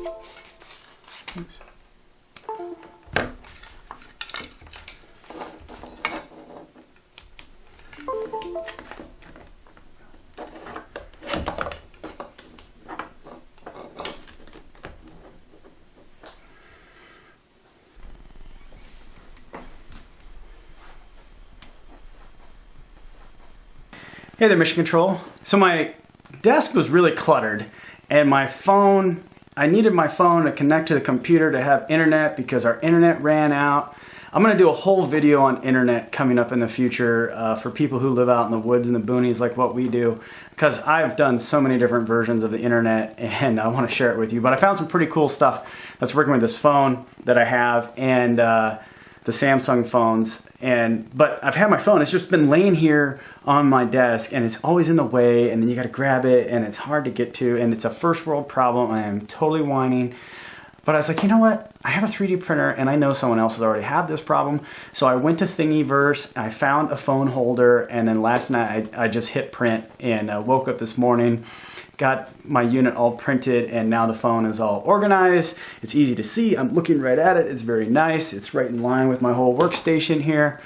Oops. Hey there, Mission Control. So my desk was really cluttered, and my phone, I needed my phone to connect to the computer to have internet because our internet ran out. I'm going to do a whole video on internet coming up in the future for people who live out in the woods and the boonies like what we do, because I've done so many different versions of the internet and I want to share it with you. But I found some pretty cool stuff that's working with this phone that I have and the Samsung phones. But I've had my phone, it's just been laying here on my desk and it's always in the way, and then you got to grab it and it's hard to get to, and it's a first world problem. I am totally whining. But I was like, you know what? I have a 3D printer and I know someone else has already had this problem. So I went to Thingiverse, I found a phone holder, and then last night I just hit print and woke up this morning, got my unit all printed, and now the phone is all organized. It's easy to see. I'm looking right at it. It's very nice. It's right in line with my whole workstation here.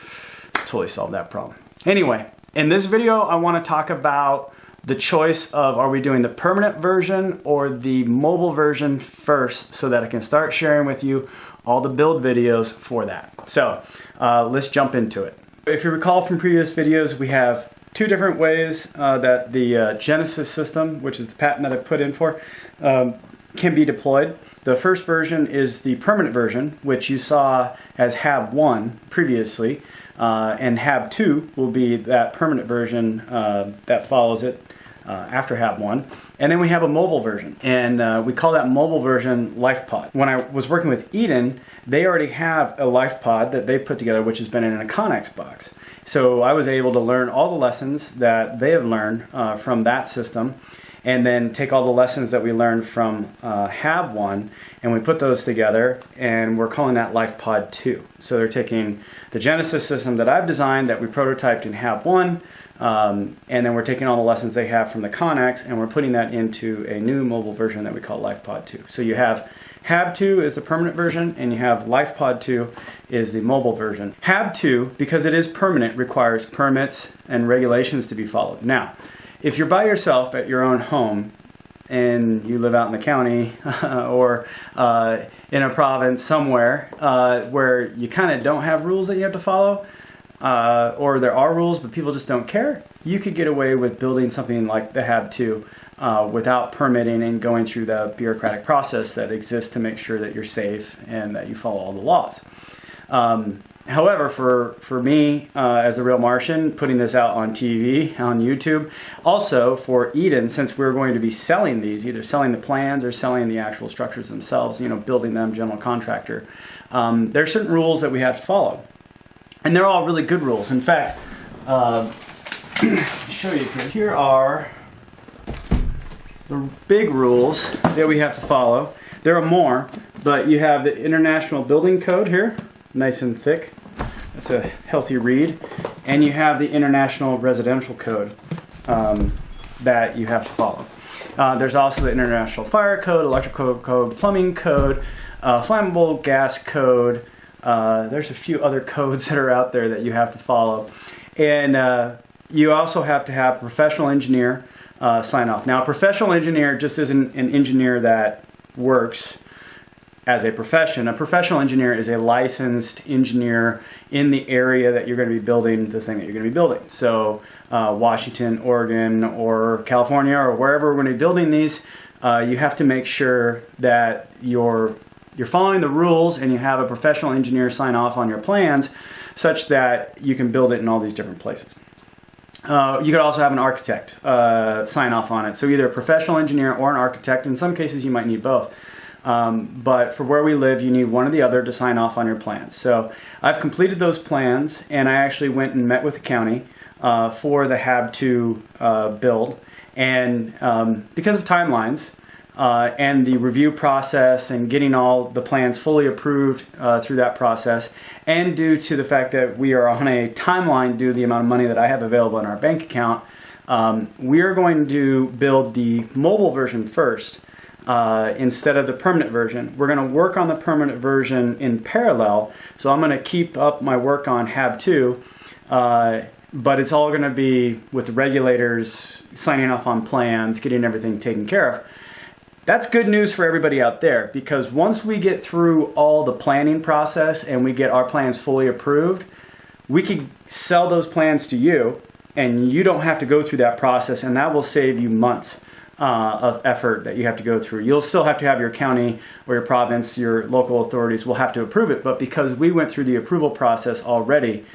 Totally solved that problem. Anyway, in this video, I want to talk about the choice of, are we doing the permanent version or the mobile version first, so that I can start sharing with you all the build videos for that. So let's jump into it. If you recall from previous videos, we have two different ways that the Genesis system, which is the patent that I put in for, can be deployed. The first version is the permanent version, which you saw as HAB 1 previously, and HAB 2 will be that permanent version that follows it after HAB 1. And then we have a mobile version, and we call that mobile version LifePod. When I was working with Eden, they already have a LifePod that they put together, which has been in a Connex box. So I was able to learn all the lessons that they have learned from that system, and then take all the lessons that we learned from HAB 1, and we put those together, and we're calling that LifePod 2. So they're taking the Genesis system that I've designed, that we prototyped in HAB 1, and then we're taking all the lessons they have from the Connex, and we're putting that into a new mobile version that we call LifePod 2. So you have HAB 2 is the permanent version, and you have LifePod 2 is the mobile version. HAB 2, because it is permanent, requires permits and regulations to be followed. Now, if you're by yourself at your own home and you live out in the county or in a province somewhere where you kind of don't have rules that you have to follow, or there are rules but people just don't care, you could get away with building something like the HAB 2 without permitting and going through the bureaucratic process that exists to make sure that you're safe and that you follow all the laws. However, for me, as a Real Martian, putting this out on TV, on YouTube, also for Eden, since we're going to be selling these, either selling the plans or selling the actual structures themselves, you know, building them, general contractor, there are certain rules that we have to follow. And they're all really good rules. In fact, I'll show you here. Here are the big rules that we have to follow. There are more, but you have the International Building Code here, nice and thick. That's a healthy read. And you have the International Residential Code that you have to follow. There's also the International Fire Code, Electrical Code, Plumbing Code, Flammable Gas Code. There's a few other codes that are out there that you have to follow. And you also have to have a professional engineer sign off. Now, a professional engineer just isn't an engineer that works as a profession. A professional engineer is a licensed engineer in the area that you're going to be building the thing that you're going to be building. So Washington, Oregon, or California, or wherever we're going to be building these, you have to make sure that you're following the rules and you have a professional engineer sign off on your plans such that you can build it in all these different places. You could also have an architect sign off on it. So either a professional engineer or an architect. In some cases you might need both. But for where we live, you need one or the other to sign off on your plans. So I've completed those plans, and I actually went and met with the county for the HAB 2 build. And because of timelines and the review process and getting all the plans fully approved through that process, and due to the fact that we are on a timeline due to the amount of money that I have available in our bank account, we are going to build the mobile version first. instead of the permanent version. We're going to work on the permanent version in parallel. So I'm going to keep up my work on HAB 2, but it's all going to be with the regulators, signing off on plans, getting everything taken care of. That's good news for everybody out there, because once we get through all the planning process and we get our plans fully approved, we can sell those plans to you, and you don't have to go through that process, and that will save you months of effort that you have to go through. You'll still have to have your county or your province, your local authorities will have to approve it, but because we went through the approval process already,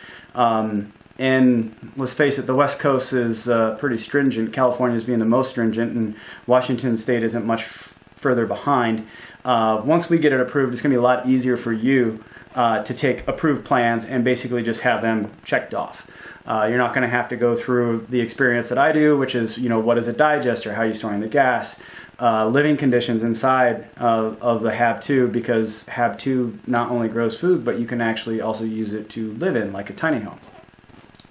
and let's face it, the West Coast is pretty stringent. California is being the most stringent, and Washington State isn't much further behind. Once we get it approved, it's going to be a lot easier for you to take approved plans and basically just have them checked off. You're not going to have to go through the experience that I do, which is, what is a digester, how are you storing the gas, living conditions inside of the HAB 2, because HAB 2 not only grows food, but you can actually also use it to live in, like a tiny home.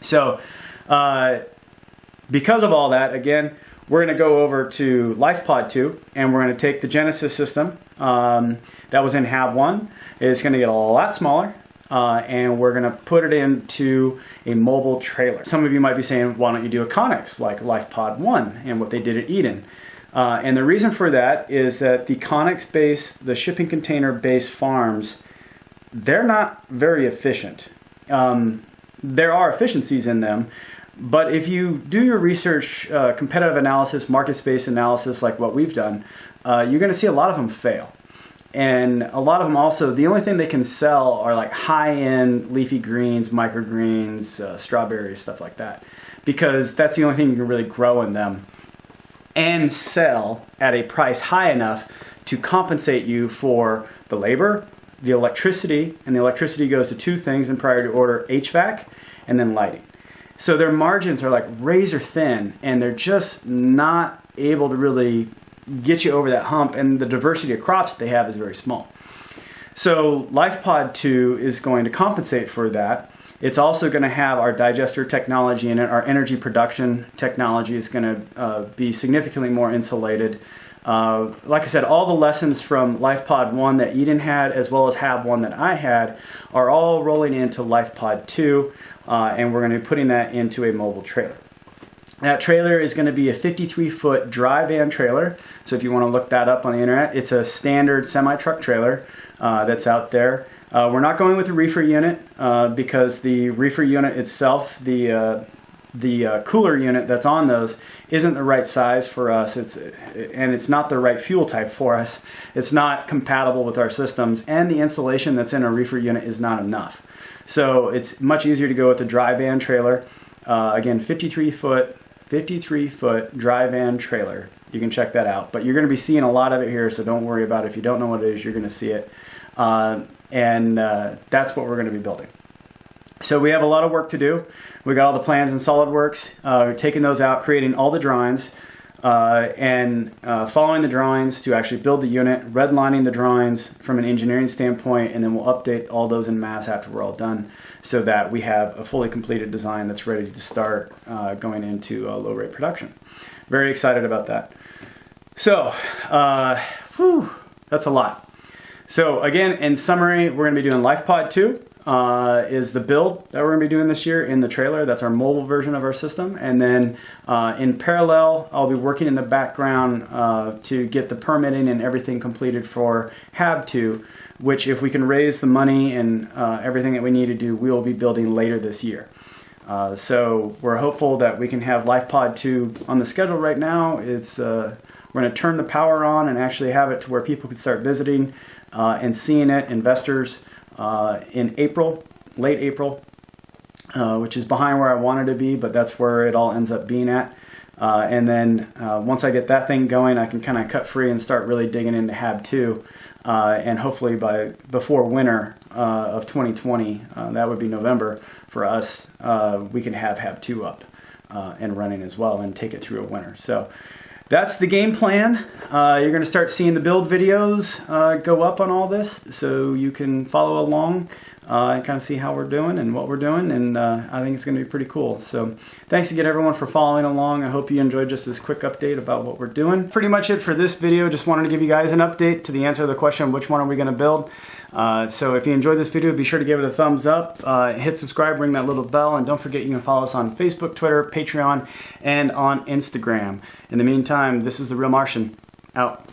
So because of all that, again, we're going to go over to LifePod 2, and we're going to take the Genesis system that was in HAB 1. It's going to get a lot smaller, and we're going to put it into a mobile trailer. Some of you might be saying, why don't you do a Connex like LifePod 1 and what they did at Eden? And the reason for that is that the Connex-based, the shipping container-based farms, they're not very efficient. There are efficiencies in them, but if you do your research, competitive analysis, market space analysis like what we've done, you're going to see a lot of them fail. And a lot of them also, the only thing they can sell are like high-end leafy greens, microgreens, strawberries, stuff like that, because that's the only thing you can really grow in them and sell at a price high enough to compensate you for the labor, the electricity, and the electricity goes to two things in priority order: HVAC and then lighting. So their margins are like razor thin, and they're just not able to really get you over that hump, and the diversity of crops they have is very small. So LifePod 2 is going to compensate for that. It's also going to have our digester technology in it. Our energy production technology is going to be significantly more insulated. Like I said, all the lessons from LifePod 1 that Eden had, as well as HAB 1 that I had, are all rolling into LifePod 2, and we're going to be putting that into a mobile trailer. That trailer is going to be a 53-foot dry van trailer. So if you want to look that up on the internet, it's a standard semi-truck trailer that's out there. We're not going with the reefer unit because the reefer unit itself, the cooler unit that's on those, isn't the right size for us. And it's not the right fuel type for us. It's not compatible with our systems, and the insulation that's in a reefer unit is not enough. So it's much easier to go with the dry van trailer. Again, 53-foot dry van trailer. You can check that out. But you're going to be seeing a lot of it here, so don't worry about it. If you don't know what it is, you're going to see it. And that's what we're going to be building. So we have a lot of work to do. We got all the plans in SolidWorks. We're taking those out, creating all the drawings, and following the drawings to actually build the unit, redlining the drawings from an engineering standpoint, and then we'll update all those in mass after we're all done, so that we have a fully completed design that's ready to start going into low rate production. Very excited about that. So, that's a lot. So again, in summary, we're going to be doing LifePod 2 is the build that we're going to be doing this year in the trailer. That's our mobile version of our system. And then in parallel, I'll be working in the background to get the permitting and everything completed for HAB 2, which if we can raise the money and everything that we need to do, we will be building later this year. So we're hopeful that we can have LifePod 2 on the schedule right now. We're going to turn the power on and actually have it to where people can start visiting and seeing it, investors, in April, late April, which is behind where I wanted to be, but that's where it all ends up being at. And then once I get that thing going, I can kind of cut free and start really digging into HAB 2. And hopefully before winter of 2020, that would be November for us, we can have HAB 2 up and running as well and take it through a winter. So that's the game plan. You're going to start seeing the build videos go up on all this, so you can follow along and kind of see how we're doing and what we're doing, and I think it's going to be pretty cool. So thanks again everyone for following along. I hope you enjoyed just this quick update about what we're doing. Pretty much it for this video. Just wanted to give you guys an update to the answer to the question, which one are we going to build? So if you enjoyed this video, be sure to give it a thumbs up, hit subscribe, ring that little bell, and don't forget you can follow us on Facebook, Twitter, Patreon, and on Instagram. In the meantime, this is The Real Martian, out.